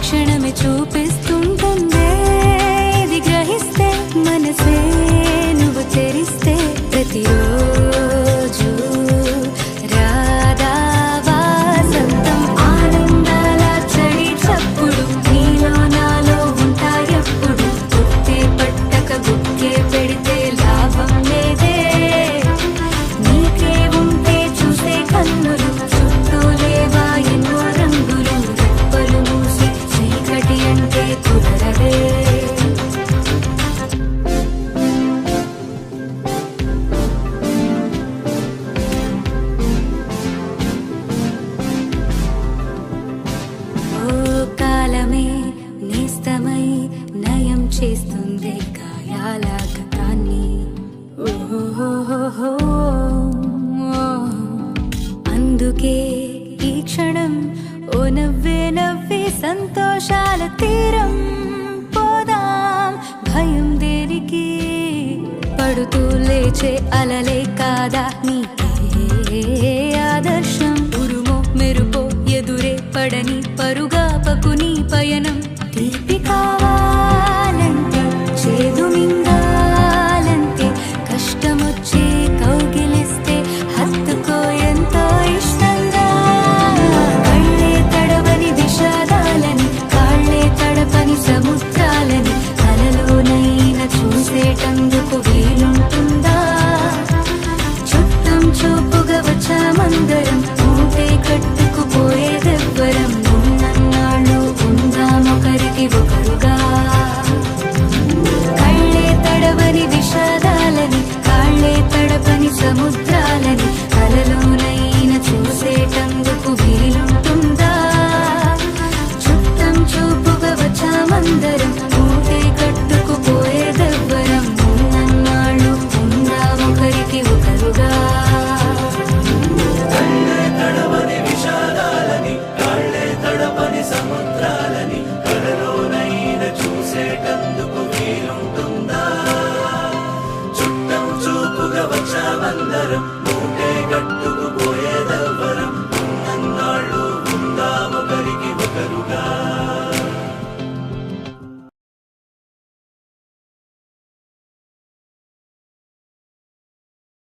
క్షణమే చూపిస్తుంటుందే. ఇది గ్రహిస్తే మనసే నువ్వు తెరిస్తే ప్రతిరోజు రాధా వాసంతం. ఆనందాల చడి చప్పుడు నీలో నాలో ఉంటాయప్పుడు. గుర్తే పట్టక బుక్కే పెడితే లాభం లేదే. నీకే ఉంటే చూసే కన్నులు చుట్టూ లేవా ఎన్నో రంగులు. రెప్పలు మూసి చీకటి అంటే కుదరదే. కాలమే నేస్తమై నయం చేస్తుంది గాయాల గతాన్ని. అందుకే ఈ క్షణం ఓ నవ్వే నవ్వే సంతోషాల తీరం పోదాం. భయం దేనికి పడుతూ లేచే అలలే కాదా నీకే ఆదర్శం. ఉరుమో మెరుపో ఎదురే పడని పరుగాపకు నీ పయనం.